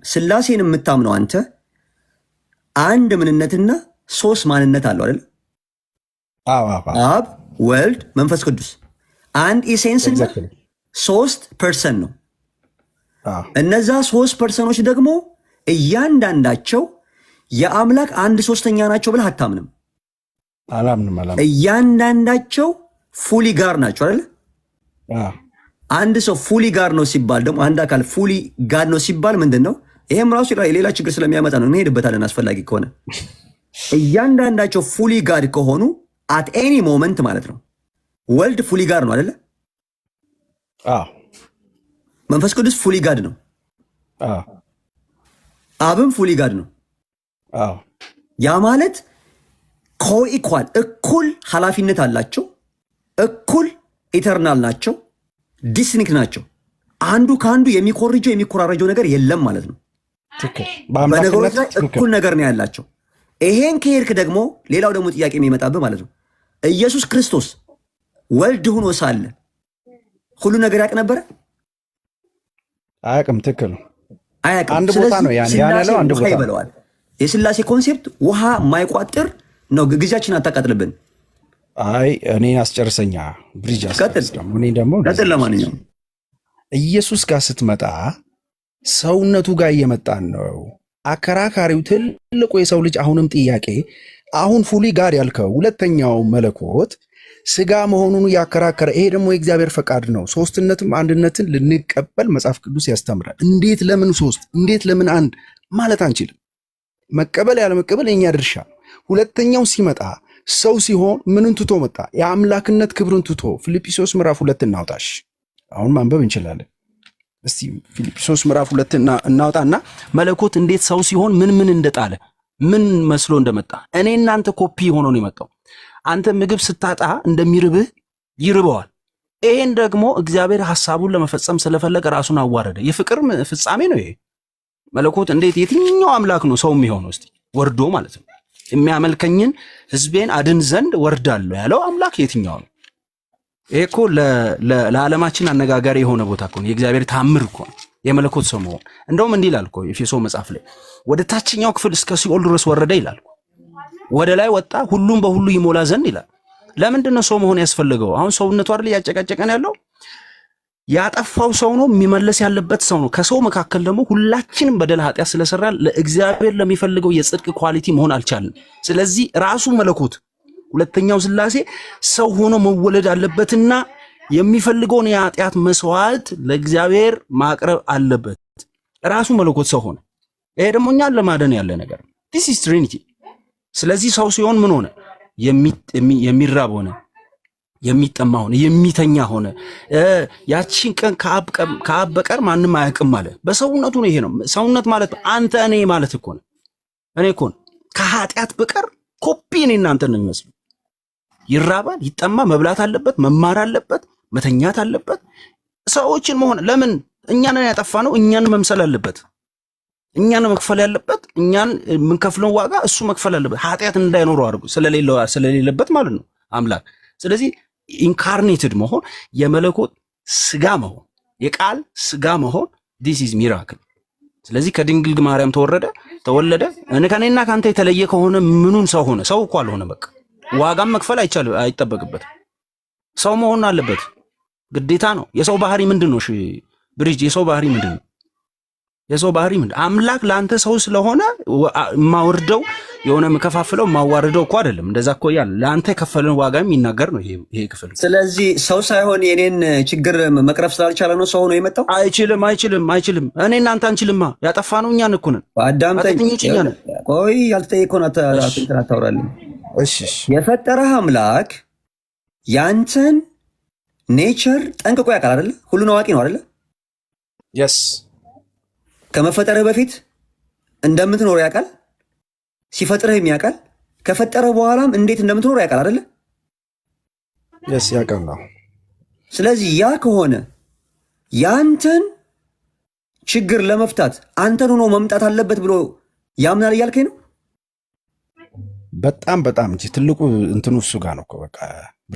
ስላሴን የምታምነው አንተ አንድ ምንነትና ሶስት ማንነት አለው አይደል? አብ ወልድ መንፈስ ቅዱስ አንድ ኢሴንስና ሶስት ፐርሰን ነው። እነዛ ሶስት ፐርሰኖች ደግሞ እያንዳንዳቸው የአምላክ አንድ ሶስተኛ ናቸው ብለህ አታምንም? አላምንም። እያንዳንዳቸው ፉሊ ጋር ናቸው አይደል? አንድ ሰው ፉሊ ጋር ነው ሲባል ደግሞ አንድ አካል ፉሊ ጋር ነው ሲባል ምንድን ነው? ይሄም ራሱ ሌላ ችግር ስለሚያመጣ ነው። እንሄድበታለን አስፈላጊ ከሆነ። እያንዳንዳቸው ፉሊ ጋድ ከሆኑ አት ኤኒ ሞመንት ማለት ነው። ወልድ ፉሊ ጋድ ነው አይደለ? መንፈስ ቅዱስ ፉሊ ጋድ ነው። አብም ፉሊ ጋድ ነው። ያ ማለት ኮኢኳል እኩል ኃላፊነት አላቸው፣ እኩል ኢተርናል ናቸው፣ ዲስኒክ ናቸው። አንዱ ከአንዱ የሚኮርጀው የሚኮራረጀው ነገር የለም ማለት ነው። በነገሮች ላይ እኩል ነገር ነው ያላቸው። ይሄን ከሄድክ ደግሞ ሌላው ደግሞ ጥያቄ የሚመጣብህ ማለት ነው ኢየሱስ ክርስቶስ ወልድ ሆኖ ሳለ ሁሉ ነገር ያውቅ ነበረ? አያውቅም። ትክክል ነው። አያውቅም። አንድ ቦታ ነው ያለው፣ አንድ ቦታ ይበለዋል። የስላሴ ኮንሴፕት ውሃ ማይቋጥር ነው። ጊዜያችን አታቃጥልብን። አይ እኔ አስጨርሰኛ ብሪጅ እኔ ደግሞ ቀጥል። ለማንኛውም ኢየሱስ ጋር ስትመጣ ሰውነቱ ጋር እየመጣን ነው። አከራካሪው ትልቁ የሰው ልጅ አሁንም ጥያቄ አሁን ፉሊ ጋር ያልከው ሁለተኛው መለኮት ስጋ መሆኑን ያከራከረ፣ ይሄ ደግሞ የእግዚአብሔር ፈቃድ ነው። ሶስትነትም አንድነትን ልንቀበል መጽሐፍ ቅዱስ ያስተምራል። እንዴት ለምን ሶስት እንዴት ለምን አንድ ማለት አንችልም። መቀበል ያለ መቀበል የኛ ድርሻ። ሁለተኛው ሲመጣ ሰው ሲሆን ምንን ትቶ መጣ? የአምላክነት ክብርን ትቶ። ፊልጵስዩስ ምዕራፍ 2 እናውጣሽ። አሁን ማንበብ እንችላለን። እስቲ ፊልጵስዩስ ምዕራፍ 2 እናውጣና መለኮት እንዴት ሰው ሲሆን ምን እንደጣለ ምን መስሎ እንደመጣ እኔ እናንተ ኮፒ ሆኖ ነው የመጣው። አንተ ምግብ ስታጣ እንደሚርብህ ይርበዋል። ይሄን ደግሞ እግዚአብሔር ሐሳቡን ለመፈጸም ስለፈለገ ራሱን አዋረደ። የፍቅር ፍጻሜ ነው ይሄ። መለኮት እንዴት የትኛው አምላክ ነው ሰው የሚሆነው? እስቲ ወርዶ ማለት ነው የሚያመልከኝን ሕዝቤን አድን ዘንድ ወርዳለሁ ያለው አምላክ የትኛው ነው? ይሄ እኮ ለዓለማችን አነጋጋሪ የሆነ ቦታ እኮ ነው። የእግዚአብሔር ታምር እኮ ነው የመለኮት ሰው መሆን። እንደውም እንዲህ ይላል እኮ ኤፌሶ መጽሐፍ ላይ ወደ ታችኛው ክፍል እስከ ሲኦል ድረስ ወረደ ይላል። ወደ ላይ ወጣ ሁሉም በሁሉ ይሞላ ዘንድ ይላል። ለምንድን ነው ሰው መሆን ያስፈልገው? አሁን ሰውነቱ አይደል ያጨቃጨቀን ያለው? ያጠፋው ሰው ነው፣ የሚመለስ ያለበት ሰው ነው። ከሰው መካከል ደግሞ ሁላችንም በደል ኃጢአት ስለሰራ ለእግዚአብሔር ለሚፈልገው የጽድቅ ኳሊቲ መሆን አልቻልንም። ስለዚህ ራሱ መለኮት ሁለተኛው ሥላሴ ሰው ሆኖ መወለድ አለበትና የሚፈልገውን የኃጢአት መስዋዕት ለእግዚአብሔር ማቅረብ አለበት። ራሱ መለኮት ሰው ሆነ። ይሄ ደግሞ እኛን ለማደን ያለ ነገር ነው። ዲስ ኢዝ ትሪኒቲ። ስለዚህ ሰው ሲሆን ምን ሆነ? የሚራብ ሆነ፣ የሚጠማ ሆነ፣ የሚተኛ ሆነ። ያቺን ቀን ከአብ በቀር ማንም አያውቅም አለ። በሰውነቱ ነው። ይሄ ነው ሰውነት ማለት። አንተ እኔ ማለት እኮ ነው። እኔ እኮ ነው ከኃጢአት በቀር ኮፒ እኔ እናንተ ነው የሚመስለው። ይራባል፣ ይጠማ፣ መብላት አለበት፣ መማር አለበት፣ መተኛት አለበት። ሰዎችን መሆን ለምን እኛን ያጠፋ ነው? እኛን መምሰል አለበት። እኛን መክፈል ያለበት፣ እኛን የምንከፍለው ዋጋ እሱ መክፈል አለበት። ኃጢአት እንዳይኖረው አድርጎ ስለሌለበት ማለት ነው አምላክ። ስለዚህ ኢንካርኔትድ መሆን የመለኮት ስጋ መሆን የቃል ስጋ መሆን ዲስ ኢዝ ሚራክል። ስለዚህ ከድንግል ማርያም ተወለደ። ከኔና ካንተ የተለየ ከሆነ ምኑን ሰው ሆነ? ሰው እኮ አልሆነ። በቃ ዋጋም መክፈል አይጠበቅበትም። ሰው መሆን አለበት፣ ግዴታ ነው። የሰው ባህሪ ምንድን ነው? እሺ ብሪጅ፣ የሰው ባህሪ ምንድን ነው? የሰው ባህሪ ምንድን? አምላክ ለአንተ ሰው ስለሆነ የማወርደው የሆነ የምከፋፍለው የማዋርደው እኮ አይደለም። እንደዛ እኮ ያለ ለአንተ የከፈለን ዋጋ የሚናገር ነው ይሄ ክፍል። ስለዚህ ሰው ሳይሆን የኔን ችግር መቅረፍ ስላልቻለ ነው ሰው ነው የመጣው። አይችልም። እኔ እናንተ አንችልማ። ያጠፋነው እኛን እኮ ነን። አዳምጠኝ። ቆይ ያልተጠየቀውን አታውራልኝ። እሺ የፈጠረህ አምላክ ያንተን ኔቸር ጠንቅቆ ያውቃል አይደለ? ሁሉን አዋቂ ነው አይደለ? የስ ከመፈጠርህ በፊት እንደምትኖር ያውቃል። ሲፈጥርህም ያውቃል። ከፈጠረህ በኋላም እንዴት እንደምትኖር ያውቃል አይደለ? የስ ያውቃል ነው። ስለዚህ ያ ከሆነ ያንተን ችግር ለመፍታት አንተን ሆኖ መምጣት አለበት ብሎ ያምናል እያልከኝ ነው? በጣም እንጂ ትልቁ እንትኑ እሱ ጋር ነው እኮ በቃ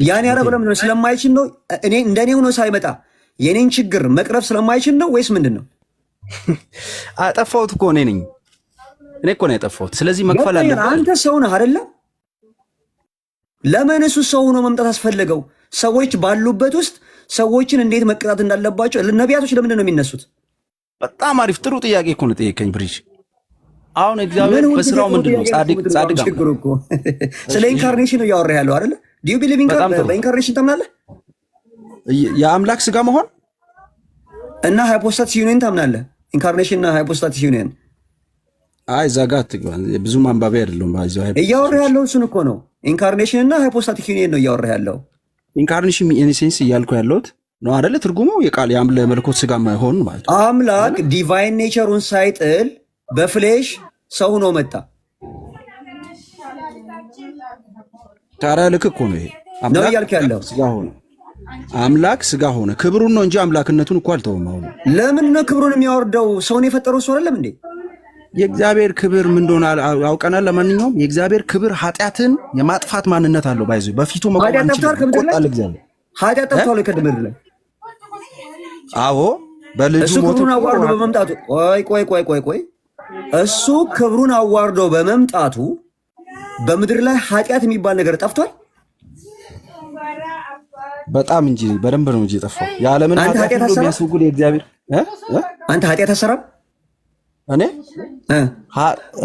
ያን ያረበለም ነው። ስለማይችል ነው እኔ እንደኔ ሆኖ ሳይመጣ የኔን ችግር መቅረፍ ስለማይችል ነው ወይስ ምንድን ነው? አጠፋሁት እኮ እኔ ነኝ። እኔ እኮ ነው ያጠፋሁት። ስለዚህ መክፈል አለበት። አንተ ሰው ነህ አይደለ? ለምን እሱ ሰው ሆኖ መምጣት አስፈለገው? ሰዎች ባሉበት ውስጥ ሰዎችን እንዴት መቅጣት እንዳለባቸው ነቢያቶች ለምንድን ነው የሚነሱት? በጣም አሪፍ ጥሩ ጥያቄ እኮ ነው ጠየቀኝ ብሪጅ። አሁን እግዚአብሔር በስራው ምንድን ነው? ጻድቅ ችግሩ እኮ ስለ ኢንካርኔሽን ነው እያወራህ ያለው አይደለ? ዲዩ ቢሊቭ በኢንካርኔሽን ታምናለህ? የአምላክ ስጋ መሆን እና ሃይፖስታቲስ ዩኒየን ታምናለህ? ኢንካርኔሽን እና ሃይፖስታቲስ ዩኒየን አይ እዛ ጋር ብዙ ማንባቢያ አይደለም። እያወራህ ያለው እሱን እኮ ነው። ኢንካርኔሽን እና ሃይፖስታቲክ ዩኒየን ነው እያወራህ ያለው። ኢንካርኔሽን ኢንሴንስ እያልኩ ያለሁት ነው አይደለ? ትርጉሙ የቃል የመለኮት ስጋ ማይሆን ማለት ነው። አምላክ ዲቫይን ኔቸሩን ሳይጥል በፍሌሽ ሰው ሆኖ መጣ። ታዲያ ልክ እኮ ነው። ይሄ ነው እያልክ ያለው ስጋ ሆነ፣ አምላክ ስጋ ሆነ። ክብሩን ነው እንጂ አምላክነቱን እኮ አልተወም። አሁን ለምን ነው ክብሩን የሚያወርደው? ሰውን የፈጠረው እሱ አይደለም እንዴ? የእግዚአብሔር ክብር ምን እንደሆነ አውቀናል። ለማንኛውም የእግዚአብሔር ክብር ኃጢአትን የማጥፋት ማንነት አለው። ባይዙ በፊቱ መቆም አንችልም። ኃጢአት ጠፍቷል ከምድር ላይ። አዎ በልጁ ሞት ክብሩን አዋርዶ በመምጣቱ ቆይ እሱ ክብሩን አዋርዶ በመምጣቱ በምድር ላይ ኃጢአት የሚባል ነገር ጠፍቷል። በጣም እንጂ በደንብ ነው እንጂ የጠፋው። የዓለምን ኃጢአት ሁሉ የሚያስወግድ የእግዚአብሔር አንተ ኃጢአት አሰራም።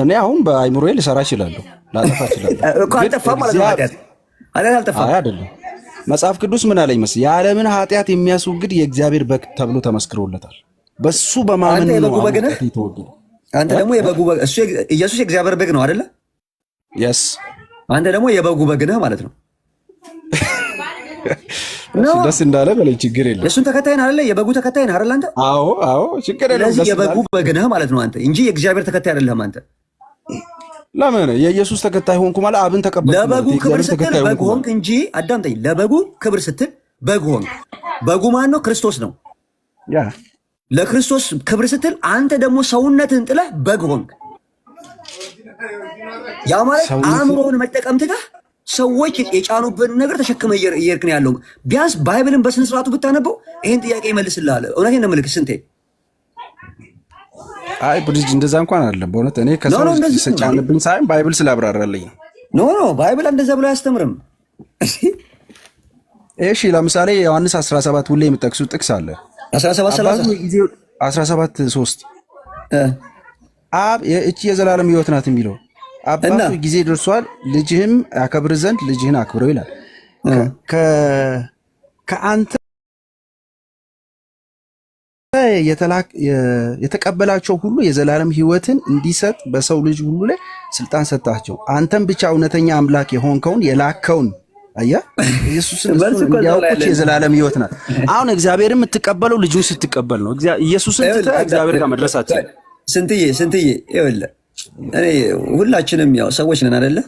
እኔ አሁን በአይምሮዬ ልሰራ እችላለሁ፣ ላጠፋ እችላለሁ እኮ አልጠፋም ማለት ነው። ኃጢአት አልጠፋም አይደለም። መጽሐፍ ቅዱስ ምን አለኝ መሰለኝ? የዓለምን ኃጢአት የሚያስወግድ የእግዚአብሔር በግ ተብሎ ተመስክሮለታል። በሱ በማመን ነው የተወገደ። አንተ ደግሞ የበጉ በግ እሱ ኢየሱስ የእግዚአብሔር በግ ነው አይደለ? የስ አንተ ደግሞ የበጉ በግ ነህ ማለት ነው። ደስ እንዳለ በለኝ፣ ችግር የለም። የእሱን ተከታይ ነህ አይደለ? የበጉ ተከታይ ነህ አይደለ? አንተ አዎ፣ ችግር የለም። ስለዚህ የበጉ በግ ነህ ማለት ነው አንተ እንጂ የእግዚአብሔር ተከታይ አይደለህም አንተ። ለምን የኢየሱስ ተከታይ ሆንኩ ማለት አብን ተቀበልኩ። ለበጉ ክብር ስትል በግ ሆንክ እንጂ አዳምጠኝ። ለበጉ ክብር ስትል በግ ሆንክ። በጉ ማን ነው? ክርስቶስ ነው። ያ ለክርስቶስ ክብር ስትል አንተ ደግሞ ሰውነትን ጥለህ በግ ሆንክ። ያ ማለት አእምሮውን መጠቀም ትተህ ሰዎች የጫኑብን ነገር ተሸክመ እየሄድክ ነው ያለው። ቢያንስ ባይብልን በስነ ስርዓቱ ብታነበው ይህን ጥያቄ ይመልስልሃል። እውነቴን ነው የምልህ ስንቴ። አይ ብሪጅ እንደዛ እንኳን አይደለም በእውነት እኔ ከሰው ተጫንብኝ ሳይሆን ባይብል ስላብራራልኝ ኖ ባይብል እንደዛ ብሎ አያስተምርም። እሺ ለምሳሌ ዮሐንስ 17 ሁሌ የምጠቅሱት ጥቅስ አለ 17:3 አብ እቺ የዘላለም ሕይወት ናት የሚለው አባቱ ጊዜ ደርሷል ልጅህም ያከብር ዘንድ ልጅህን አክብረው ይላል። ከአንተ የተቀበላቸው ሁሉ የዘላለም ሕይወትን እንዲሰጥ በሰው ልጅ ሁሉ ላይ ስልጣን ሰጣቸው። አንተም ብቻ እውነተኛ አምላክ የሆንከውን የላከውን አያ ኢየሱስን እንዲያውቁት የዘላለም ሕይወት ናት። አሁን እግዚአብሔር የምትቀበለው ልጁን ስትቀበል ነው። ኢየሱስን እግዚአብሔር ጋር መድረሳችን ስንትዬ ይኸውልህ እኔ ሁላችንም ያው ሰዎች ነን አይደለ?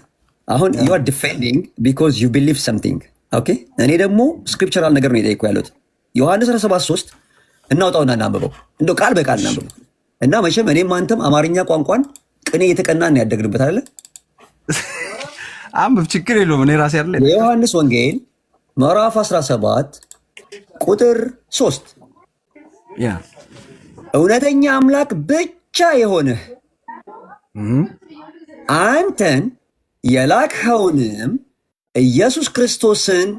አሁን you are defending because you believe something ኦኬ። እኔ ደግሞ ስክሪፕቸራል ነገር ነው የጠየኩህ ያለሁት። ዮሐንስ 17:3 እናውጣውና እናንብበው፣ እንደው ቃል በቃል እናንብበው እና መቼም እኔም አንተም አማርኛ ቋንቋን ቅኔ የተቀናን ያደግንበት አይደለ? አንብብ፣ ችግር የለውም። እኔ ራሴ አይደለ የዮሐንስ ወንጌል ምዕራፍ 17 ቁጥር 3 ያ እውነተኛ አምላክ ብቻ የሆነህ አንተን የላክኸውንም ኢየሱስ ክርስቶስን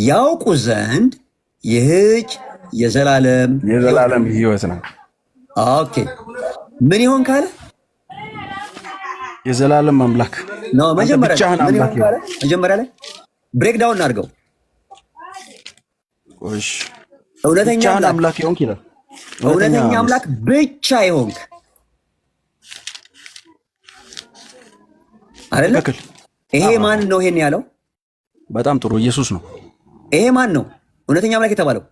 ያውቁ ዘንድ ይህች የዘላለም ሕይወት ነው። ኦኬ ምን ይሆን ካለ የዘላለም አምላክ ነው። መጀመሪያ ላይ ብሬክ ዳውን እናድርገው። እሺ እውነተኛ አምላክ ይሆንክ ይላል። እውነተኛ አምላክ ብቻ ይሆንክ አይደለ? ይሄ ማን ነው ይሄን ያለው? በጣም ጥሩ ኢየሱስ ነው። ይሄ ማን ነው እውነተኛ አምላክ የተባለው?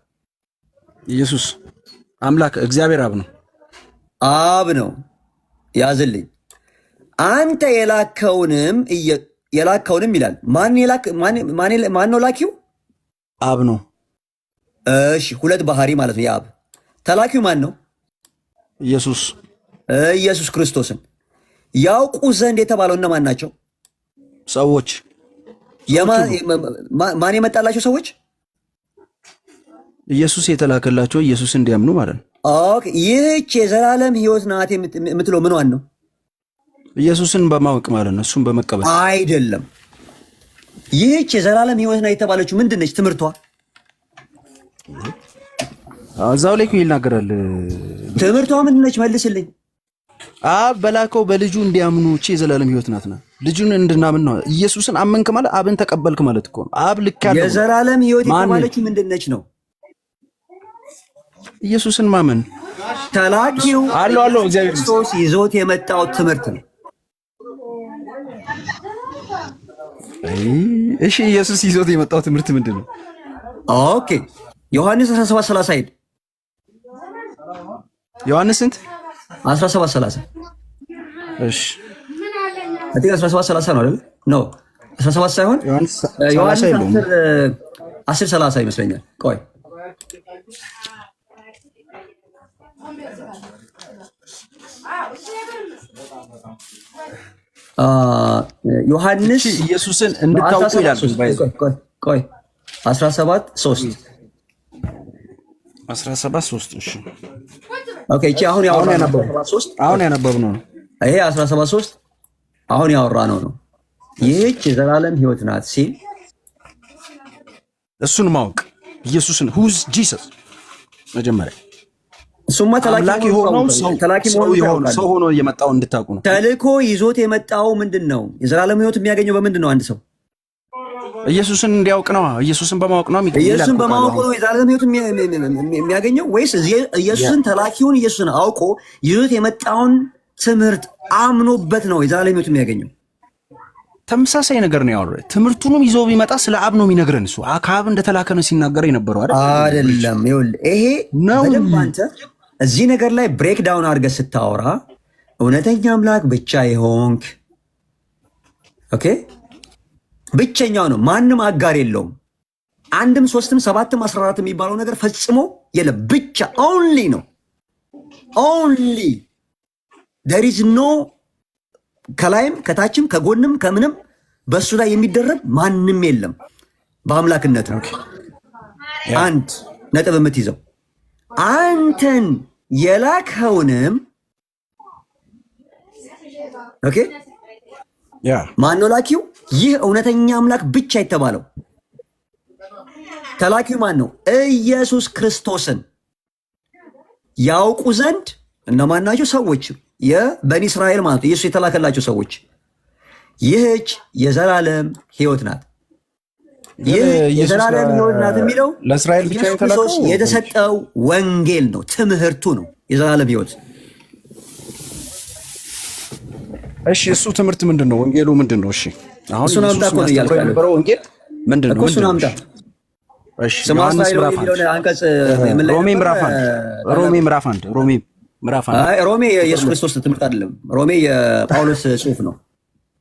ኢየሱስ አምላክ እግዚአብሔር አብ ነው። አብ ነው ያዝልኝ። አንተ የላከውንም ይላል። ማን ነው ላኪው? አብ ነው። እሺ ሁለት ባህሪ ማለት ነው የአብ። ተላኪው ማን ነው? ኢየሱስ ክርስቶስን ያውቁ ዘንድ የተባለው እነማን ናቸው? ሰዎች። ማን የመጣላቸው ሰዎች? ኢየሱስ የተላከላቸው ኢየሱስ እንዲያምኑ ማለት ነው። ኦኬ ይህች የዘላለም ሕይወት ናት የምትለው ምኗን ነው? ኢየሱስን በማወቅ ማለት ነው፣ እሱን በመቀበል አይደለም። ይህች የዘላለም ሕይወት ናት የተባለችው ምንድን ነች? ትምህርቷ እዛው ላይ እኮ ይናገራል። ትምህርቷ ምንድን ነች? መልስልኝ። አብ በላከው በልጁ እንዲያምኑ እቺ የዘላለም ሕይወት ናትና ልጁን እንድናምን ነው። ኢየሱስን አመንክ ማለት አብን ተቀበልክ ማለት እኮ ነው። አብ ልክ ያለው የዘላለም ሕይወት የተባለችው ምንድን ነች ነው? ኢየሱስን ማመን ተላኪው አለው እግዚአብሔር ክርስቶስ ይዞት የመጣው ትምህርት ነው። እሺ ኢየሱስ ይዞት የመጣው ትምህርት ምንድን ነው? ኦኬ ዮሐንስ 17:30 ሄድ። ዮሐንስ ስንት? 17:30። እሺ አጥቂው 17:30 ነው አይደል? ነው 17 ሳይሆን ዮሐንስ 10:30 ይመስለኛል። ቆይ ዮሐንስ ኢየሱስን እንድታውቁ ይላል። ቆይ 17:3 17:3 እሺ ኦኬ እቺ አሁን ያነበብነው ነው። ይሄ 17:3 አሁን ያወራነው ነው። ይህች የዘላለም ሕይወት ናት ሲል እሱን ማወቅ ኢየሱስን ሁዝ ጂሰስ መጀመሪያ እሱማ ተላኪ ሆኖ ሰው ሆኖ የመጣው እንድታውቁ ነው። ተልኮ ይዞት የመጣው ምንድን ነው? የዘላለም ሕይወት የሚያገኘው በምንድን ነው? አንድ ሰው ኢየሱስን እንዲያውቅ ነው። ኢየሱስን በማወቅ ነው። ኢየሱስን በማወቅ ነው የዘላለም ሕይወት የሚያገኘው ወይስ ኢየሱስን ተላኪውን ኢየሱስን አውቆ ይዞት የመጣውን ትምህርት አምኖበት ነው የዘላለም ሕይወት የሚያገኘው? ተመሳሳይ ነገር ነው ያወራው። ትምህርቱንም ይዞ ቢመጣ ስለ አብ ነው የሚነግረን። እሱ አካብ እንደተላከ ነው ሲናገር የነበረው አይደለም? ይኸውልህ ይሄ በደንብ አንተ እዚህ ነገር ላይ ብሬክ ዳውን አድርገህ ስታወራ እውነተኛ አምላክ ብቻ የሆንክ ኦኬ፣ ብቸኛው ነው፣ ማንም አጋር የለውም። አንድም ሶስትም ሰባትም 14 የሚባለው ነገር ፈጽሞ የለም። ብቻ ኦንሊ ነው። ኦንሊ there is no ከላይም ከታችም ከጎንም ከምንም በእሱ ላይ የሚደረግ ማንም የለም። በአምላክነት ነው። አንድ ነጥብ የምትይዘው አንተን የላከውንም ኦኬ ማን ነው ላኪው? ይህ እውነተኛ አምላክ ብቻ የተባለው ተላኪው ማን ነው? ኢየሱስ ክርስቶስን ያውቁ ዘንድ እነማን ናቸው? ሰዎች የበኒ እስራኤል ማለት ኢየሱስ የተላከላቸው ሰዎች። ይህች የዘላለም ሕይወት ናት። ይህ የዘላለም ሕይወት ናት የሚለው ለእስራኤል ብቻ የተሰጠው ወንጌል ነው፣ ትምህርቱ ነው የዘላለም ሕይወት። እሺ እሱ ትምህርት ምንድን ነው? ወንጌሉ ምንድን ነው? እሺ አሁን እሱን አምጣ እኮ ነው እያልኩ ያለው። ወንጌል ምንድን ነው? እሱን አምጣ። እሺ ሮሜ ምዕራፍ 1 ሮሜ የኢየሱስ ክርስቶስ ትምህርት አይደለም። ሮሜ የጳውሎስ ጽሑፍ ነው።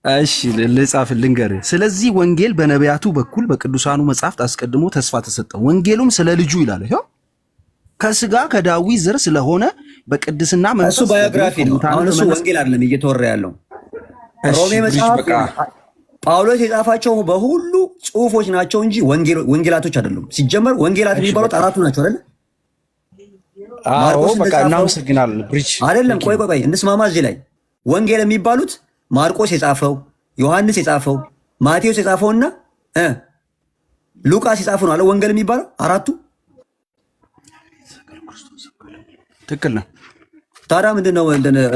እሺ ልጻፍ ልንገርህ። ስለዚህ ወንጌል በነቢያቱ በኩል በቅዱሳኑ መጻሕፍት አስቀድሞ ተስፋ ተሰጠ። ወንጌሉም ስለ ልጁ ይላል። ይሄው ከስጋ ከዳዊት ዘር ስለሆነ በቅድስና መንፈስ። እሱ ባዮግራፊ ነው። አሁን እሱ ወንጌል አይደለም እየተወራ ያለው። ሮሜ መጽሐፍ ጳውሎስ የጻፋቸው በሁሉ ጽሑፎች ናቸው እንጂ ወንጌላቶች አይደሉም። ሲጀመር ወንጌላት የሚባሉት አራቱ ናቸው አይደል? አዎ በቃ እናመሰግናለን። ብሪጅ አይደለም። ቆይ እንስማማ። እዚህ ላይ ወንጌል የሚባሉት ማርቆስ የጻፈው፣ ዮሐንስ የጻፈው፣ ማቴዎስ የጻፈውና ሉቃስ የጻፈው ነው አለ ወንጌል የሚባለው አራቱ። ትክክል ነው። ታዲያ ምንድነው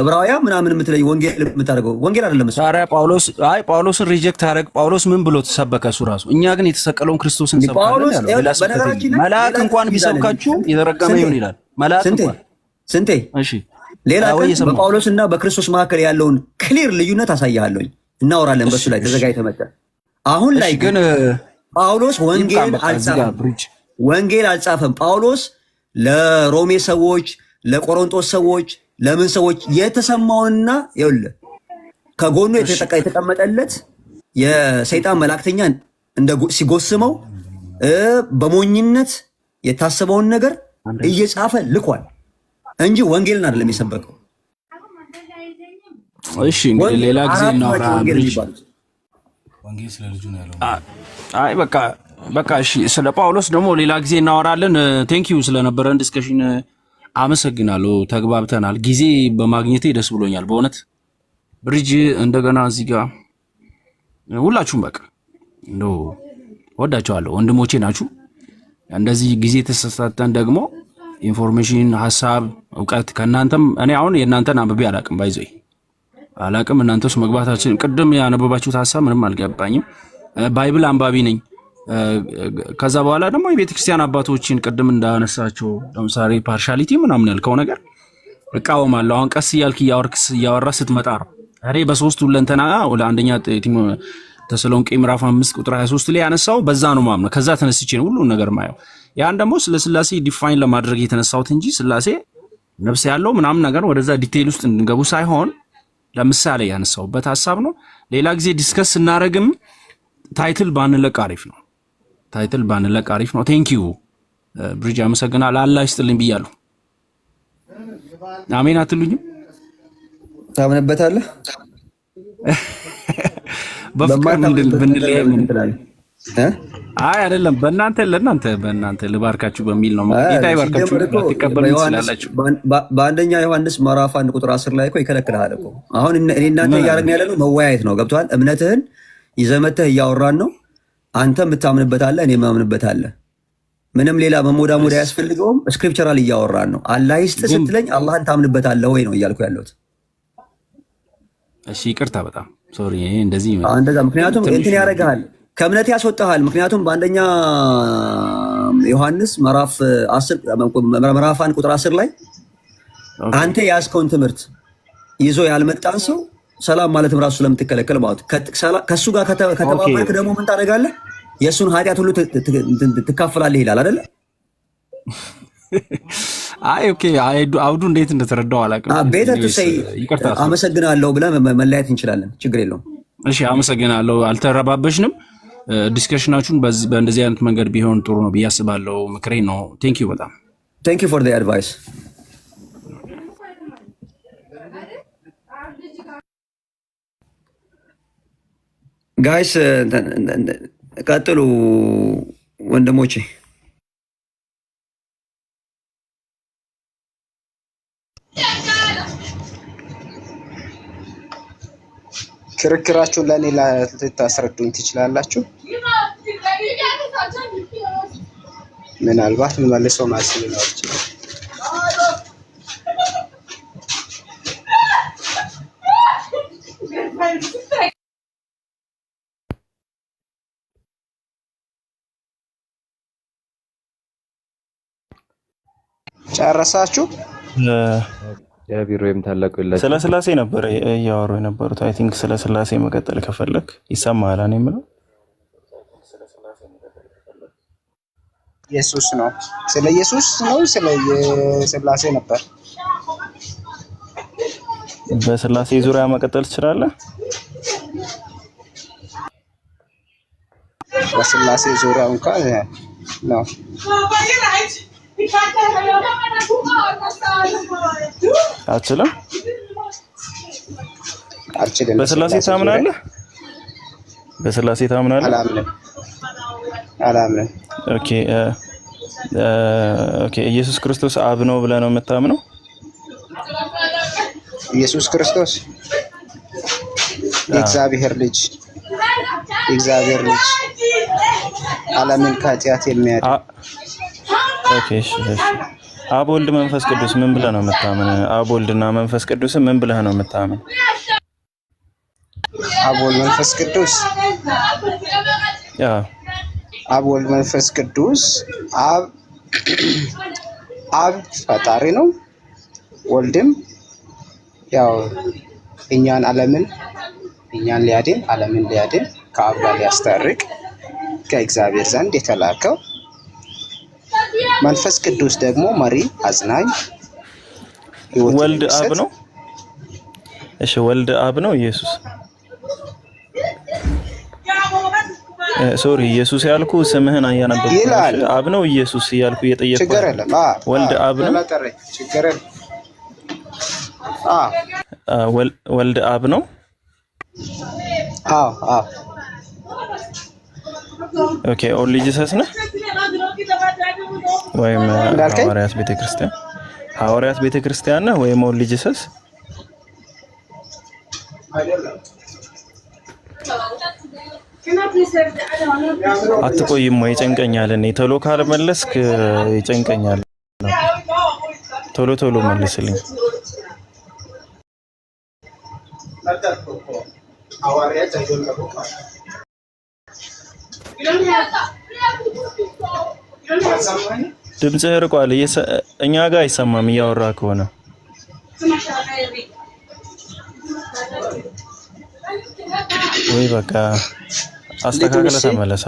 ዕብራውያን ምናምን የምትለይ ወንጌል የምታደርገው? ወንጌል አይደለም እሱ። ታዲያ ጳውሎስን ሪጀክት አደረግ። ጳውሎስ ምን ብሎ ተሰበከ? እሱ ራሱ እኛ ግን የተሰቀለውን ክርስቶስን ሰብከናል። መልአክ እንኳን ቢሰብካችሁ የተረገመ ይሁን ይላል። መልአክ እንኳን ስንቴ ሌላ ቀን በጳውሎስና በክርስቶስ መካከል ያለውን ክሊር ልዩነት አሳያለሁኝ። እናወራለን በሱ ላይ ተዘጋጅተህ መጣ። አሁን ላይ ግን ጳውሎስ ወንጌል አልጻፈም። ጳውሎስ ለሮሜ ሰዎች፣ ለቆሮንቶስ ሰዎች፣ ለምን ሰዎች የተሰማውንና ይኸውልህ ከጎኑ የተቀመጠለት የሰይጣን መላእክተኛ ሲጎስመው በሞኝነት የታሰበውን ነገር እየጻፈ ልኳል እንጂ ወንጌልን አይደለም የሰበከው። እሺ እንግዲህ ሌላ ጊዜ እናወራ። ወንጌል ስለ ልጁ ነው ያለው። አይ በቃ እሺ፣ ስለ ጳውሎስ ደግሞ ሌላ ጊዜ እናወራለን። ቴንክ ዩ ስለነበረን ዲስከሽን። አመሰግናለሁ። ተግባብተናል። ጊዜ በማግኘቴ ደስ ብሎኛል በእውነት ብሪጅ። እንደገና እዚህ ጋር ሁላችሁም በቃ እንደው ወዳችኋለሁ፣ ወንድሞቼ ናችሁ። እንደዚህ ጊዜ ተሰጣጣን ደግሞ ኢንፎርሜሽን፣ ሐሳብ፣ ዕውቀት ከናንተም እኔ አሁን የናንተን አንብቤ አላቅም፣ ባይዘይ አላቅም። እናንተስ መግባታችን ቅድም ያነበባችሁት ሐሳብ ምንም አልገባኝም። ባይብል አንባቢ ነኝ። ከዛ በኋላ ደግሞ የቤተክርስቲያን አባቶችን ቅድም እንዳነሳቸው ለምሳሌ ፓርሻሊቲ ምናምን ያልከው ነገር እቃወማለሁ። አሁን ቀስ እያልክ እያወራ ስትመጣ ነው እኔ በሶስቱ ለንተና ወደ አንደኛ ተሰሎንቄ ምዕራፍ 5 ቁጥር 23 ላይ ያነሳው በዛ ነው ማምነው። ከዛ ተነስቼ ነው ሁሉ ነገር ማየው። ያን ደግሞ ስለ ስላሴ ዲፋይን ለማድረግ የተነሳሁት እንጂ ስላሴ ነፍስ ያለው ምናምን ነገር ወደዛ ዲቴይል ውስጥ እንድንገቡ ሳይሆን ለምሳሌ ያነሳውበት ሐሳብ ነው። ሌላ ጊዜ ዲስከስ እናረግም። ታይትል ባንለቅ አሪፍ ነው። ታይትል ባንለቅ አሪፍ ነው። ቴንክ ዩ ብሪጅ፣ አመሰግናለሁ። አላህ ይስጥልኝ ብያለሁ። አሜን አትሉኝም? ታምንበታለህ? በፍቅር ብንለያይ ምን ትላለህ? አይ አይደለም፣ በእናንተ ልባርካችሁ በሚል ነው። ጌታ ይባርካችሁ። ተቀበሉ ይችላልላችሁ። በአንደኛ ዮሐንስ ምዕራፍ 1 ቁጥር 10 ላይ እኮ ይከለክልሃል እኮ። አሁን እኔ እናንተ እያደረግን ያለነው መወያየት ነው። ገብቶሃል? እምነትህን ይዘመተህ እያወራን ነው። አንተ የምታምንበታለህ፣ እኔ የማምንበታለህ። ምንም ሌላ መሞዳሞዳ አያስፈልገውም። ስክሪፕቸራል እያወራን ነው። አላህ ይስጥ ስትለኝ አላህን ታምንበታለህ ወይ ነው እያልኩ ያለሁት። እሺ ይቅርታ፣ በጣም ሶሪ። እንደዚህ ምክንያቱም እንትን ያደርግሃል፣ ከእምነት ያስወጣሃል። ምክንያቱም በአንደኛ ዮሐንስ ምዕራፍ 1 ቁጥር 10 ላይ አንተ የያዝከውን ትምህርት ይዞ ያልመጣን ሰው ሰላም ማለትም ራሱ ስለምትከለከል ማለት ከሱ ጋር ከተባበርክ ደግሞ ምን ታደርጋለህ? የእሱን ኃጢአት ሁሉ ትካፈላለህ ይላል አይደለ? አይ ኦኬ፣ አውዱ እንዴት እንደተረዳው አላውቅም። ቤተር ቱ ሴይ አመሰግናለሁ ብለን መለያየት እንችላለን፣ ችግር የለውም። እሺ አመሰግናለሁ። አልተረባበሽንም። ዲስከሽናችሁን በእንደዚህ አይነት መንገድ ቢሆን ጥሩ ነው ብዬ አስባለሁ። ምክሬ ነው። ቴንክ ዩ በጣም ቴንክ ዩ ፎር ዘ አድቫይስ ጋይስ። ቀጥሉ ወንድሞቼ። ክርክራችሁን ለእኔ ልታስረዱኝ ትችላላችሁ? ምናልባት መልሶ መልስ ሊኖር ይችላል። ጨረሳችሁ? ስለ ስላሴ ነበር እያወሩ የነበሩት። አይ ቲንክ ስለ ስላሴ መቀጠል ከፈለክ ይሰማሃል። እኔ የምለው ኢየሱስ ነው። ስለ ኢየሱስ ነው፣ ስለ ስላሴ ነበር። በስላሴ ዙሪያ መቀጠል ትችላለህ? በስላሴ ዙሪያ እንኳን ነው። አልችልም። አልችልም። በስላሴ ታምናለህ? በስላሴ ታምናለህ? አላምንም። ኦኬ ኢየሱስ ክርስቶስ አብ ነው ብለህ ነው የምታምነው? ኢየሱስ ክርስቶስ የእግዚአብሔር ልጅ ዓለምን ከኃጢአት የሚያድን። ኦኬ እሺ። አብ ወልድ መንፈስ ቅዱስ ምን ብለህ ነው የምታምን? አብ ወልድና መንፈስ ቅዱስ ምን ብለህ ነው የምታምን? አብ ወልድ መንፈስ ቅዱስ አብ ወልድ መንፈስ ቅዱስ አብ ፈጣሪ ነው። ወልድም ያው እኛን ሊያድን ዓለምን ሊያድን ከአብ ጋር ሊያስታርቅ ከእግዚአብሔር ዘንድ የተላከው። መንፈስ ቅዱስ ደግሞ መሪ፣ አጽናኝ፣ ወልድ አብ ነው። እሺ ወልድ አብ ነው። ኢየሱስ ሶሪ ኢየሱስ ያልኩ ስምህን አያነበብኩ። አብ ነው ኢየሱስ ያልኩ እየጠየቅኩ ችግር የለም። ወልድ አብ ነው። ችግር የለም። ወልድ አብ ነው። ኦኬ ኦንሊ ጂሰስ ነው ወይም ሐዋርያት ቤተክርስቲያን ሐዋርያት ቤተክርስቲያን ነህ ወይ ኦንሊ ጂሰስ? አትቆይም ወይ? ይጨንቀኛል። እኔ ቶሎ ካልመለስክ ይጨንቀኛል። ቶሎ ቶሎ መልስልኝ። ድምፅህ ርቋል። እኛ ጋር አይሰማም እያወራ ከሆነ። ወይ በቃ አስተካክለ ተመለስ።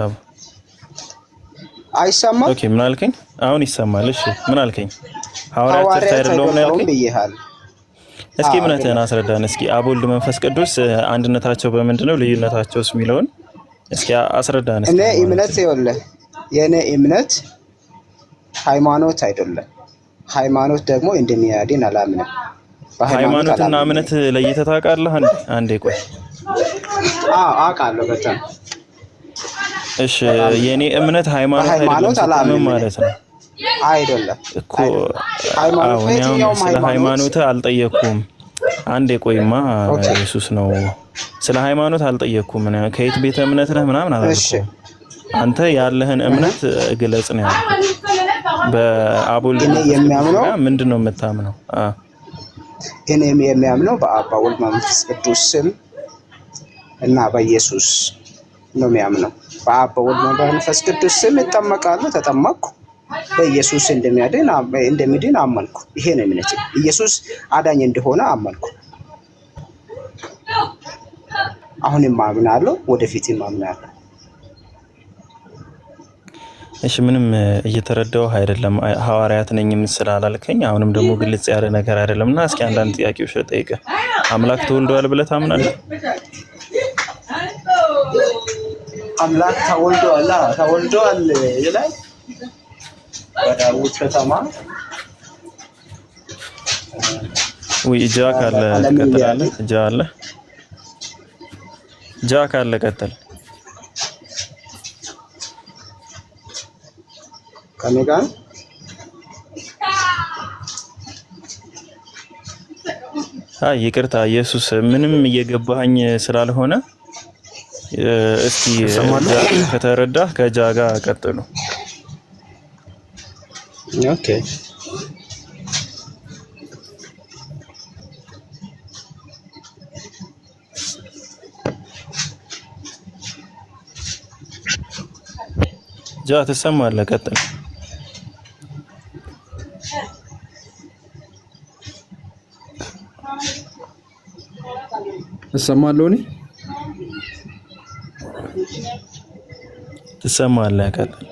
አይሰማም? ኦኬ ምን አልከኝ? አሁን ይሰማል። እሺ ምን አልከኝ? ሐዋርያት ቸርች አይደለም ነው ያልከኝ? እስኪ እምነትህን አስረዳን። እስኪ አብ ወልድ መንፈስ ቅዱስ አንድነታቸው በምንድነው ልዩነታቸውስ የሚለውን እስኪ አስረዳን። እኔ እምነት ይኸውልህ፣ የኔ እምነት ሃይማኖት አይደለም። ሃይማኖት ደግሞ እንደሚያድን አላምንም። ሃይማኖትና እምነት ለይተህ ታውቃለህ? አንዴ ቆይ። አውቃለሁ በጣም። እሺ የኔ እምነት ሃይማኖት አላምንም ማለት ነው አይደለም እኮ። ስለ ሃይማኖት አልጠየቅኩም። አንዴ ቆይማ። ኢየሱስ ነው። ስለ ሃይማኖት አልጠየቅኩም። ከየት ቤተ እምነት ነህ ምናምን አላልኩም። አንተ ያለህን እምነት ግለጽ ነው ያልኩት። በአብ ወልድ ምንድን ነው የምታምነው? እኔ የሚያምነው በአብ በወልድ በመንፈስ ቅዱስ ስም እና በኢየሱስ ነው የሚያምነው። በአብ በወልድ በመንፈስ ቅዱስ ስም እጠመቃለሁ፣ ተጠመቅኩ። በኢየሱስ እንደሚድን አመንኩ። ይሄ ነው እምነቴ። ኢየሱስ አዳኝ እንደሆነ አመንኩ። አሁንም አምናለሁ፣ ወደፊትም አምናለሁ። እሺ ምንም እየተረዳው አይደለም። ሐዋርያት ነኝ ስላላልከኝ አሁንም ደግሞ ግልጽ ያለ ነገር አይደለምና እስኪ አንዳንድ ጥያቄዎች ልጠይቅህ። አምላክ ተወልዷል ብለህ ታምናለህ? አምላክ ተወልዷል ይላል በዳዊት ከተማ። ወይ ጃክ አለ ትቀጥላለህ? ጃክ አለ ቀጥል። ከኔ ጋር ይቅርታ ኢየሱስ ምንም እየገባኝ ስላልሆነ እስቲ ከተረዳህ ከጃ ጋር ቀጥሉ። ኦኬ ጃ ትሰማለህ? ቀጥል። እሰማለሁ። እኔ ትሰማለህ? ቀጥል።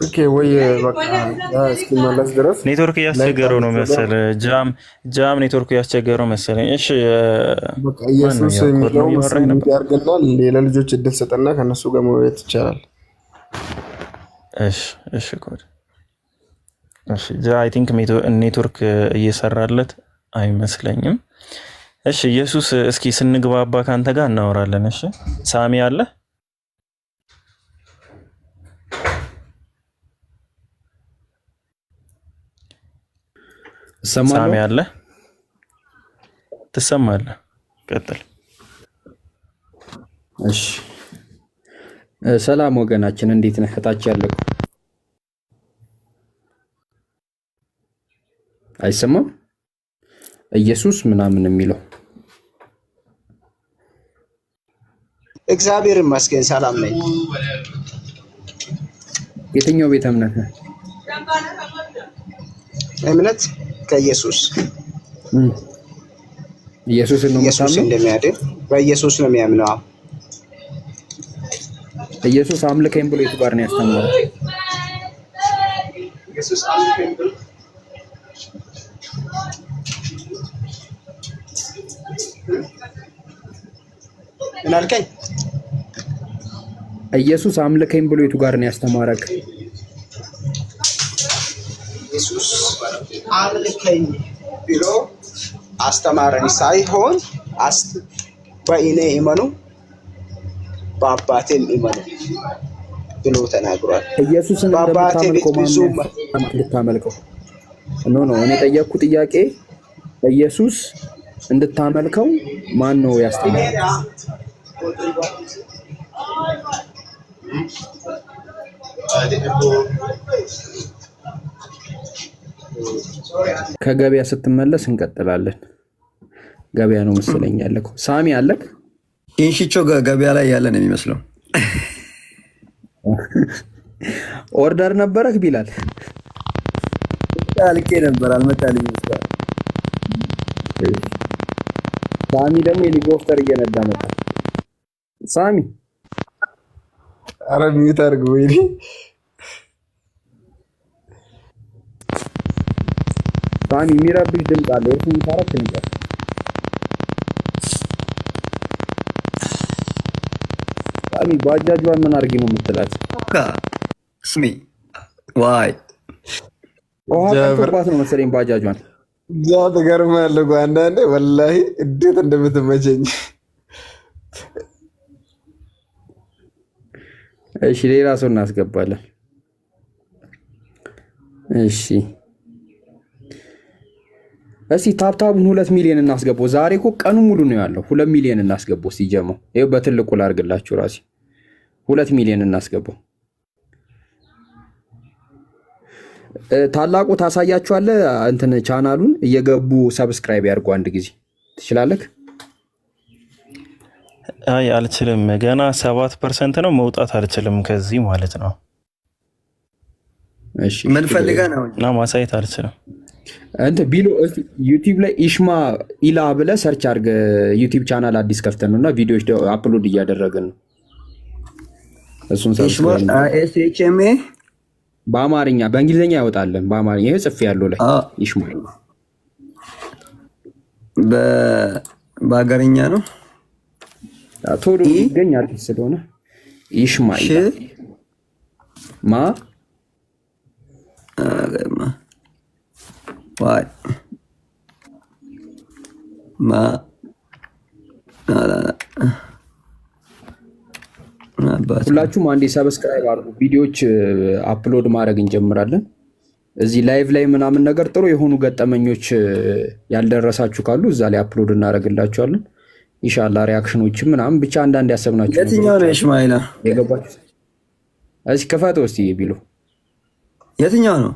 ኦኬ ወይ በቃ እስኪመለስ ድረስ ኔትወርክ እያስቸገረው ነው መሰለኝ። ጃም ኔትወርክ እያስቸገረው መሰለኝ። እሺ በቃ ኢየሱስ የሚለው መስሎኝ ያርገናል። ሌላ ልጆች እድል ሰጠና ከነሱ ጋር መወያየት ይቻላል። እሺ ኮድ እሺ ጃ አይ ቲንክ ኔትወርክ እየሰራለት አይመስለኝም። እሺ ኢየሱስ እስኪ ስንግባባ ካንተ ጋር እናወራለን። እሺ ሳሚ አለ? ሳሚ አለ? ትሰማለህ? ቀጥል። እሺ ሰላም ወገናችን፣ እንዴት ነህ? ታች ያለው አይሰማም? ኢየሱስ ምናምን የሚለው እግዚአብሔር ይመስገን ሰላም ነኝ። የትኛው ቤተ እምነት ነህ? እምነት ከኢየሱስ ኢየሱስ ነው ኢየሱስ እንደሚያድን በኢየሱስ ነው የሚያምነው። ኢየሱስ አምልከኝ ብሎ የቱ ጋር ነው ያስተማረው? ኢየሱስ አምልከኝ ብሎ ምን አልከኝ? ኢየሱስ አምልከኝ ብሎ የቱ ጋር ነው ያስተማረክ? ኢየሱስ አምልከኝ ብሎ አስተማረን ሳይሆን በእኔ እመኑ በአባቴም እመኑ ብሎ ተናግሯል። ኢየሱስን በአባቴ ቤት ብዙ እንድታመልከው ነው እኔ ጠየቅኩ ጥያቄ። ኢየሱስ እንድታመልከው ማን ነው ያስተማረው? ከገበያ ስትመለስ እንቀጥላለን። ገበያ ነው መሰለኝ ያለከው። ሳሚ አለክ? ኢንሺቾ ገበያ ላይ ያለ ነው የሚመስለው። ኦርደር ነበረክ ቢላል? አልኬ ነበር አልመጣልኝ ይመስላል። ሳሚ ደግሞ ሄሊኮፕተር እየነዳ መጣ። ሳሚ ኧረ ሚዩት አድርግ ወይ ሳሚ የሚረብሽ ድምፅ አለ። እሱን ታረክ ነገር ሳሚ ባጃጇን ምን አድርጊ ነው የምትላት? ስሚ ዋይ ውሃ ቀርቶባት ነው መሰለኝ ባጃጇን። እዛ ትገርማለህ እኮ አንዳንዴ ወላሂ እንዴት እንደምትመቸኝ። እሺ ሌላ ሰው እናስገባለን። እሺ እስቲ ታብታቡን 2 ሚሊዮን እናስገባው። ዛሬ እኮ ቀኑ ሙሉ ነው ያለው። 2 ሚሊዮን እናስገባው። ሲጀመው ይሄው በትልቁ ላድርግላችሁ ራሴ 2 ሚሊዮን እናስገባው። ታላቁ ታሳያችኋለህ እንትን ቻናሉን እየገቡ ሰብስክራይብ ያድርጉ። አንድ ጊዜ ትችላለህ? አይ አልችልም። ገና 7% ነው መውጣት አልችልም ከዚህ ማለት ነው። እሺ ምን ፈልገህ ነው? እና ማሳየት አልችልም። አንተ ቢሎ ዩቲዩብ ላይ ኢሽማ ኢላ ብለህ ሰርች አድርግ። ዩቲዩብ ቻናል አዲስ ከፍተን ነውና ቪዲዮዎች አፕሎድ እያደረግን ነው። እሱን ሰብስክራይብ ኤስኤችኤምኤ በአማርኛ በእንግሊዝኛ ያወጣለን። በአማርኛ ይሄ ጽፌ ያለው ላይ ኢሽማ በአገርኛ ነው ቶሎ ይገኛል ስለሆነ ኢሽማ ማ ዋይ ማ ሁላችሁም አንዴ ሰብስክራይብ አድርጉ። ቪዲዮዎች አፕሎድ ማድረግ እንጀምራለን። እዚህ ላይቭ ላይ ምናምን ነገር ጥሩ የሆኑ ገጠመኞች ያልደረሳችሁ ካሉ እዛ ላይ አፕሎድ እናደርግላችኋለን። ኢንሻአላህ ሪአክሽኖችም ምናምን ብቻ አንዳንድ ያሰብናችሁ የትኛው ነው ኢስማኤላ የገባችሁ? እዚህ ክፈተው እስቲ ቢሉ የትኛው ነው?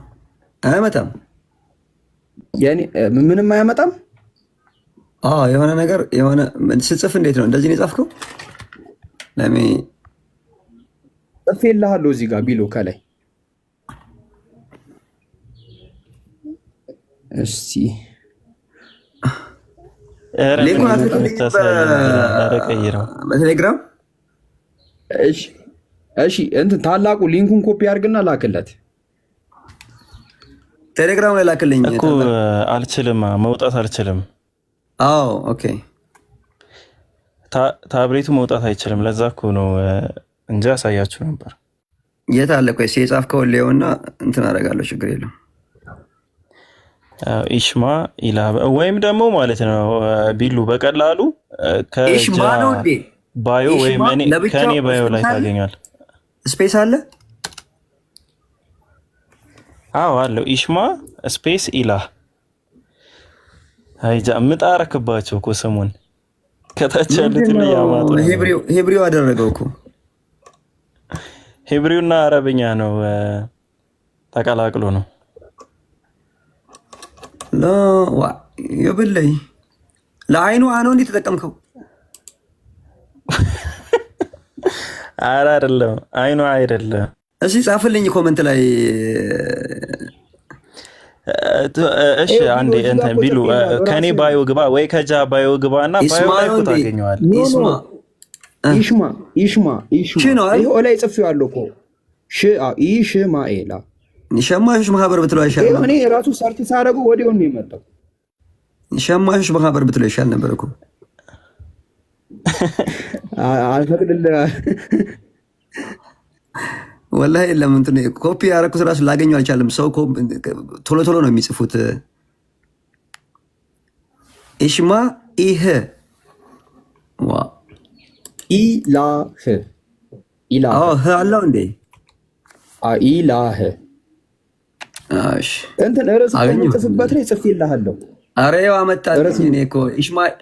አይመጣም ያኔ ምንም አያመጣም። የሆነ ነገር የሆነ ስጽፍ እንዴት ነው እንደዚህ ነው የጻፍከው? ለሚ ጽፌልሃለሁ እዚህ ጋር ቢሎ ከላይ እስቲ በቴሌግራም እሺ እንትን ታላቁ ሊንኩን ኮፒ አድርግና ላክለት። ቴሌግራም ላይ ላክልኝ እኮ አልችልም፣ መውጣት አልችልም። ኦኬ ታብሌቱ መውጣት አይችልም። ለዛ እኮ ነው እንጂ አሳያችሁ ነበር። የት አለ? ቆይ የጻፍከውን ሊሆንና እንትን አደርጋለሁ። ችግር የለም። ኢሽማ ኢላ ወይም ደግሞ ማለት ነው ቢሉ በቀላሉ ባዮ ወይም ከኔ ባዮ ላይ ታገኛል። ስፔስ አለ? አዎ አለው። ኢሽማ ስፔስ ኢላ አይጃ ምጣረክባቸው እኮ ስሙን ከታች ያሉትን ያማጡ ሄብሪው አደረገው እኮ ሄብሪውና አረብኛ ነው ተቀላቅሎ ነው። የበለይ ለአይኑ አኖ እንዴት ተጠቀምከው? ኧረ አይደለም አይኑ አይደለም። እስኪ ጻፍልኝ ኮመንት ላይ። እሺ አንዴ እንትን ቢሉ ከኔ ባዮ ግባ ወይ ከጃ ባዮ ግባና ባዮ ላይ እኮ ታገኘዋለህ። ኢሽማ ይሄ ላይ ጽፌዋለሁ እኮ ኢሽማኤላ ሸማቾች ማህበር ብትለው አይሻልም? እኔ ራሱ ሰርች ሳደርገው ወዲያው ነው የመጣው። ሸማቾች ማህበር ብትለው ይሻል ነበር እኮ። አልፈቅድልህ ወላሂ የለም እንትን ኮፒ ያደረኩት ራሱ ላገኘው አልቻለም። ሰው ቶሎ ቶሎ ነው የሚጽፉት። ኢሽማ ኢህ ኢላህ ህ አለው እንዴ? ኢላህ እንትን ርዕስ ጽፍበት ላይ ጽፌልሃለሁ። ኧረ ይኸው አመጣልኝ። እኔ እኮ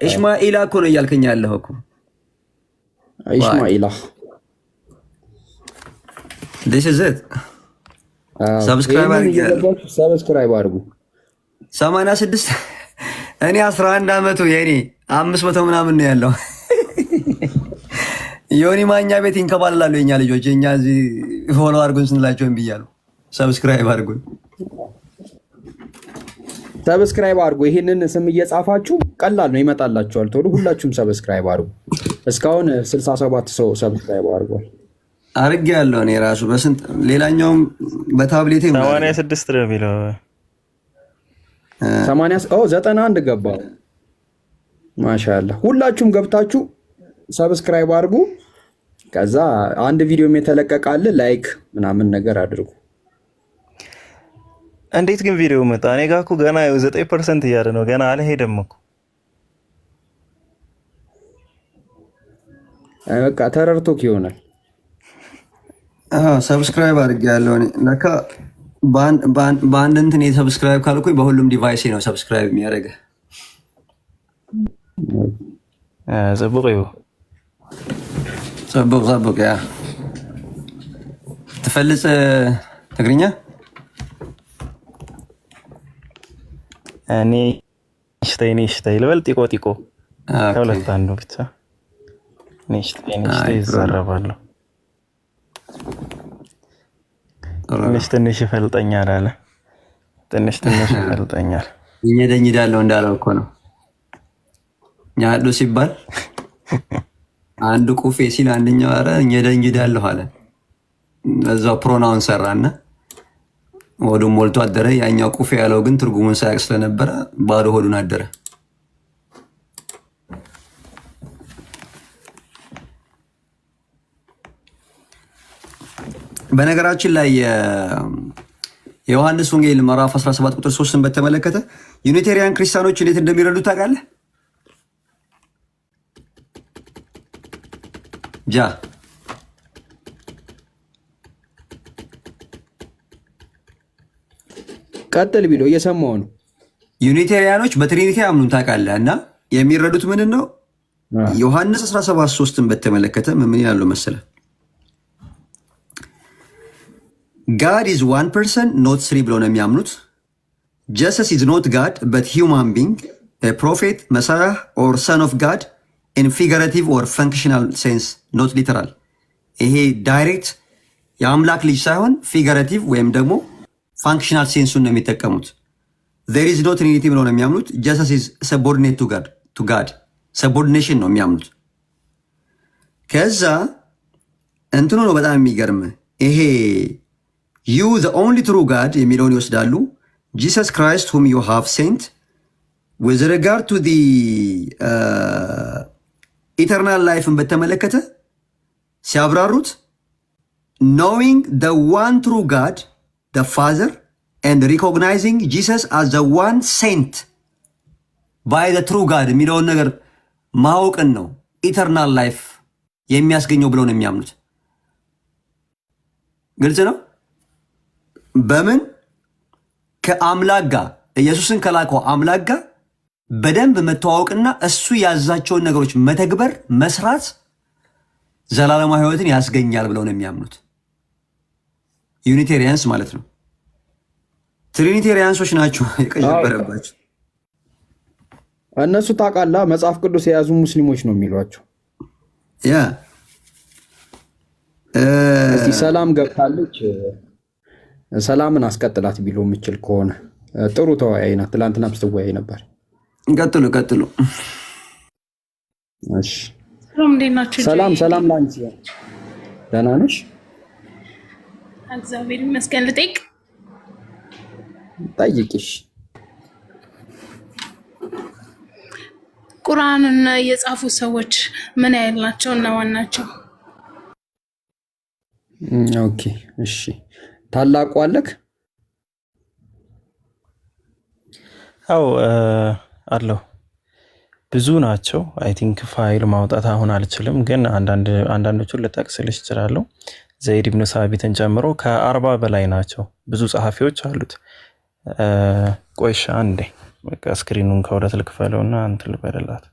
ኢሽማኢላ እኮ ነው እያልከኝ ያለኸው እኮ ኢሽማኢላ። this is it። ሰብስክራይብ አድርጉ። 86 እኔ 11 ዓመቱ የኔ 500 ምናምን ነው ያለው። ዮኒ ማኛ ቤት ይንከባለላሉ የኛ ልጆች። የኛ እዚህ ፎሎ አድርጉን ስንላቸው እምቢ እያሉ ሰብስክራይብ አድርጉን። ሰብስክራይብ አድርጉ። ይሄንን ስም እየጻፋችሁ ቀላል ነው ይመጣላችኋል ቶሎ። ሁላችሁም ሰብስክራይብ አድርጉ። እስካሁን 67 ሰው ሰብስክራይብ አድርጓል። አርግ ያለው እኔ ራሱ በስንት ሌላኛውም በታብሌቴ 86 ነው የሚለው 91 ገባ። ማሻአላ ሁላችሁም ገብታችሁ ሰብስክራይብ አድርጉ። ከዛ አንድ ቪዲዮም የተለቀቃለ ላይክ ምናምን ነገር አድርጉ። እንዴት ግን ቪዲዮ መጣ? እኔ ጋር እኮ ገና 9% እያለ ነው። ገና አልሄደም እኮ። በቃ ተረርቶክ ይሆናል። ሰብስክራይብ አድርግ ያለው እኔ ለካ በአንድ እንትን ሰብስክራይብ ካልኩኝ በሁሉም ዲቫይሴ ነው ሰብስክራይብ የሚያደርገ። ጽቡቅ ይሁ ጽቡቅ ያ ትፈልጽ ትግርኛ እኔ ሽተይ ልበል ጢቆ ከሁለት አንዱ ብቻ ሽተይ ይዘረባለሁ። ትንሽ ይፈልጠኛል አለ። ትንሽ ይፈልጠኛል። ይኘደኝዳለሁ እንዳለው እኮ ነው። ኛዶ ሲባል አንዱ ቁፌ ሲል አንደኛው አረ ይኘደኝዳለሁ አለ። እዛው ፕሮናውን ሰራና ሆዱን ሞልቶ አደረ። ያኛው ቁፌ ያለው ግን ትርጉሙን ሳያውቅ ስለነበረ ባዶ ሆዱን አደረ። በነገራችን ላይ የዮሐንስ ወንጌል ምዕራፍ 17 ቁጥር 3ን በተመለከተ ዩኒቴሪያን ክርስቲያኖች እንዴት እንደሚረዱ ታውቃለህ? ቀጥል ቢለው እየሰማው ነው። ዩኒቴሪያኖች በትሪኒቲ አምኑን ታውቃለህ? እና የሚረዱት ምንን ነው? ዮሐንስ 17 3ን በተመለከተ ምን ይላሉ መሰለህ? God is one person, not three ብለው ነው የሚያምኑት። Jesus is not God, but human being, a prophet, Messiah, or son of God in figurative or functional sense, not literal። ይሄ ዳይሬክት የአምላክ ልጅ ሳይሆን ፊገራቲቭ ወይም ደግሞ ፋንክሽናል ሴንሱን ነው የሚጠቀሙት። there is no trinity ብለው ነው የሚያምኑት። Jesus is subordinate to God ሰቦርዲኔሽን ነው የሚያምኑት። ከዛ እንትኑ ነው በጣም የሚገርም ይሄ you the only true God የሚለውን ይወስዳሉ። Jesus Christ whom you have sent with regard to the eternal life በተመለከተ ሲያብራሩት knowing the one true God the Father and recognizing Jesus as the one sent by the true God የሚለውን ነገር ማወቅን ነው ኢተርናል ላይፍ የሚያስገኘው ብለው ነው የሚያምኑት። ግልጽ ነው። በምን ከአምላክ ጋር ኢየሱስን ከላከው አምላክ ጋር በደንብ መተዋወቅና እሱ ያዛቸውን ነገሮች መተግበር መስራት ዘላለማዊ ሕይወትን ያስገኛል ብለው ነው የሚያምኑት። ዩኒቴሪያንስ ማለት ነው። ትሪኒቴሪያንሶች ናቸው የቀጀበረባቸው። እነሱ ታውቃለህ መጽሐፍ ቅዱስ የያዙ ሙስሊሞች ነው የሚሏቸው። ያ ሰላም ገብታለች ሰላምን አስቀጥላት ቢሎ የምችል ከሆነ ጥሩ ተወያይ ናት። ትላንትና ስትወያይ ነበር። ቀጥሉ። እሺ ሰላም ላንቺ። ደህና ነሽ? እግዚአብሔር ይመስገን። ልጠይቅ? ጠይቂሽ። ቁርአንን የጻፉ ሰዎች ምን ያህል ናቸው? እነማን ናቸው? ኦኬ እሺ። ታላቁ አለክ? አው አለው ብዙ ናቸው። አይ ቲንክ ፋይል ማውጣት አሁን አልችልም፣ ግን አንዳንዶቹን ልጠቅስልሽ እችላለሁ። ዘይድ ኢብኑ ሳቢትን ጨምሮ ከ40 በላይ ናቸው። ብዙ ጸሐፊዎች አሉት። ቆይሻ አንዴ በቃ ስክሪኑን ከሁለት ልክፈለውና እንትን ልበልላት።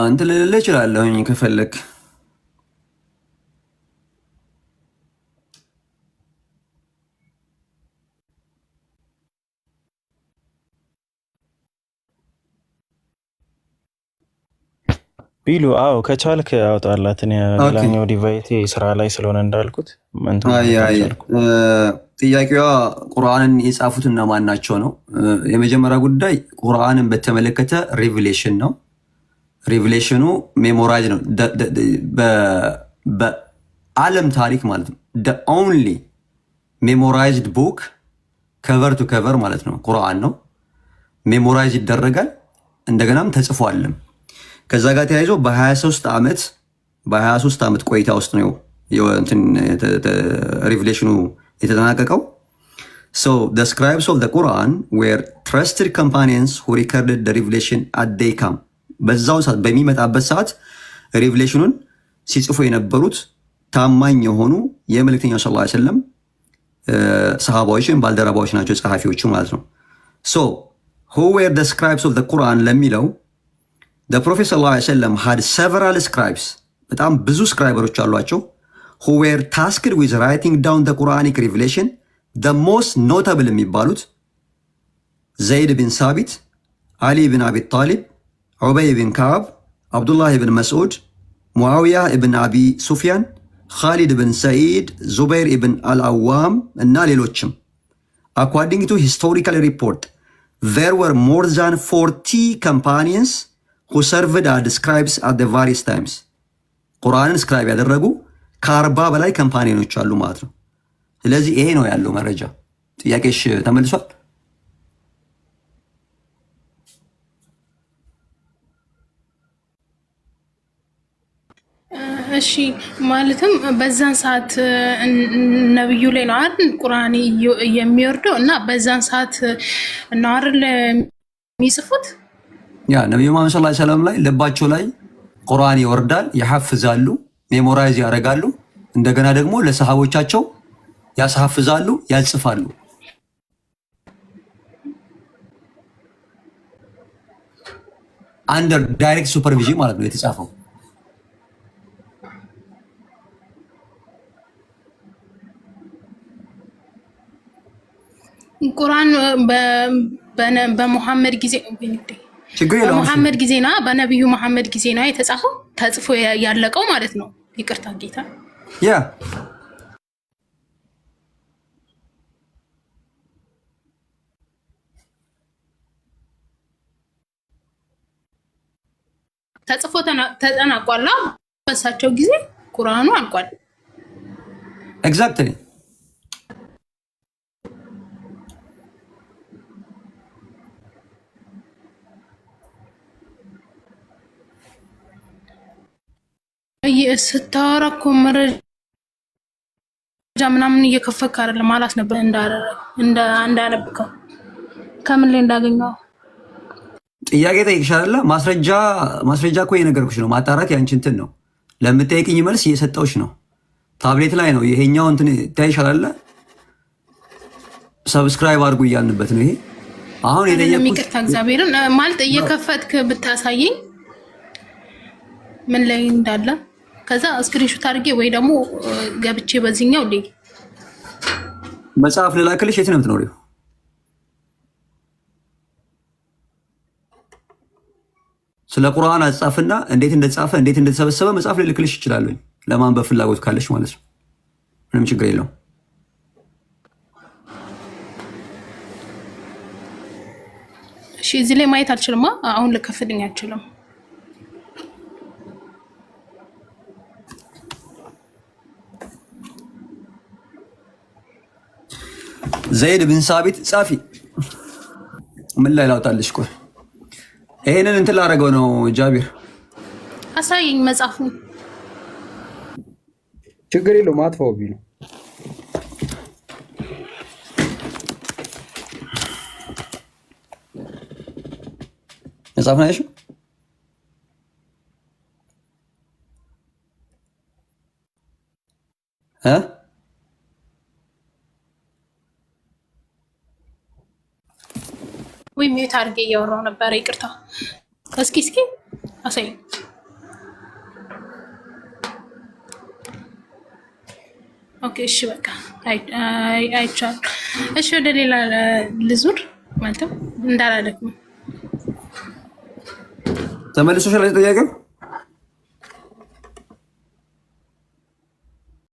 እንትን ልልህ እችላለሁኝ ከፈለክ። ቢሉ አዎ ከቻልክ አውጣላት። ሌላኛው ዲቫይቴ ስራ ላይ ስለሆነ እንዳልኩት ጥያቄዋ ቁርአንን የጻፉት እነማን ናቸው ነው። የመጀመሪያ ጉዳይ ቁርአንን በተመለከተ ሬቪሌሽን ነው። ሬቪሌሽኑ ሜሞራይዝ ነው። በዓለም ታሪክ ማለት ነው ኦንሊ ሜሞራይዝድ ቡክ ከቨር ቱ ከቨር ማለት ነው ቁርአን ነው። ሜሞራይዝ ይደረጋል እንደገናም ተጽፏልም። ከዛ ጋር ተያይዞ በ23 ዓመት ቆይታ ውስጥ ነው ሪቪሌሽኑ የተጠናቀቀው። So the scribes of the Quran were trusted companions who recorded the revelation as they come. በዛው ሰዓት በሚመጣበት ሰዓት ሪቪሌሽኑን ሲጽፉ የነበሩት ታማኝ የሆኑ የመልእክተኛው ሰለላሁ ዐለይሂ ወሰለም ሰሃባዎችን ባልደረባዎች ናቸው፣ ጸሐፊዎቹ ማለት ነው። So who were the scribes of the Quran ለሚለው the Prophet ሰለላሁ ዐለይሂ ወሰለም had several scribes፣ በጣም ብዙ ስክራይበሮች አሏቸው who were tasked with writing down the Quranic revelation. The most notable የሚባሉት ዘይድ ብን ሳቢት፣ አሊ ብን አቢ ጣሊብ፣ ዑበይ ብን ከዓብ፣ አብዱላህ ብን መስዑድ፣ ሙዓዊያ ብን አቢ ሱፊያን፣ ኻሊድ ብን ሰዒድ፣ ዙበይር ብን አልአዋም እና ሌሎችም። According to historical report, there were more than 40 companions who served as scribes at the various times. ቁርአንን ስክራይብ ያደረጉ ከ40 በላይ ካምፓኒኖች አሉ ማለት ነው። ስለዚህ ይሄ ነው ያለው መረጃ። ጥያቄሽ ተመልሷል? እሺ ማለትም በዛን ሰዓት ነብዩ ላይ ነው አይደል ቁርአን የሚወርደው እና በዛን ሰዓት ነው አይደል የሚጽፉት? ያ ነብዩ መሐመድ ሰለላሁ ዐለይሂ ወሰለም ላይ ልባቸው ላይ ቁርአን ይወርዳል፣ ያሐፍዛሉ፣ ሜሞራይዝ ያደርጋሉ። እንደገና ደግሞ ለሰሃቦቻቸው ያስሐፍዛሉ፣ ያጽፋሉ። አንደር ዳይሬክት ሱፐርቪዥን ማለት ነው የተጻፈው። ቁርአን በሙሐመድ ጊዜ በሙሐመድ ጊዜና በነብዩ መሐመድ ጊዜ ነው የተጻፈው፣ ተጽፎ ያለቀው ማለት ነው። ይቅርታ ጌታ ያ ተጽፎ ተጠናቋል። በሳቸው ጊዜ ቁርአኑ አልቋል። ኤግዛክትሊ ስታወራ እኮ መረጃ ምናምን እየከፈክ አይደለም አላስነበረ እንዳነበከው ከምን ላይ እንዳገኘው ጥያቄ ጠይቅሻለሁ። ማስረጃ እኮ የነገርኩሽ ነው። ማጣራት ያንቺ እንትን ነው። ለምትጠይቅኝ መልስ እየሰጠሁሽ ነው። ታብሌት ላይ ነው ይሄኛው እንትን ታይሻላል። ሰብስክራይብ አድርጉ እያልንበት ነው። ይሄ አሁን የጠየቅኩሽ ይቅርታ እግዚአብሔርን ማለት እየከፈትክ ብታሳየኝ ምን ላይ እንዳለ ከዛ ስክሪንሾት አድርጌ ወይ ደግሞ ገብቼ በዚህኛው ልይ መጽሐፍ ልላክልሽ። የት ነው የምትኖሪው? ስለ ቁርአን አጻፍና እንዴት እንደተጻፈ እንዴት እንደተሰበሰበ መጽሐፍ ልልክልሽ ይችላል። ለማንበብ ፍላጎት ካለሽ ማለት ነው። ምንም ችግር የለውም። እሺ እዚህ ላይ ማየት አልችልም። አሁን ልከፍልኝ አልችልም። ዘይድ ብን ሳቢት ጻፊ ምን ላይ ላውጣልሽ? ቆይ ይሄንን እንትን ላደርገው ነው። ጃቢር አሳየኝ መጽሐፉ። ችግር የለውም አጥፋው ቢሉ መጽሐፍ ናይሽ ወይ ሚዩት አድርጌ እያወራሁ ነበር። ይቅርታ። እስኪ አሳይ። ኦኬ እሺ በቃ አይቻልም። እሺ ወደ ሌላ ልዙር ማለትም እንዳላለኩም ተመልሶሻል ጥያቄው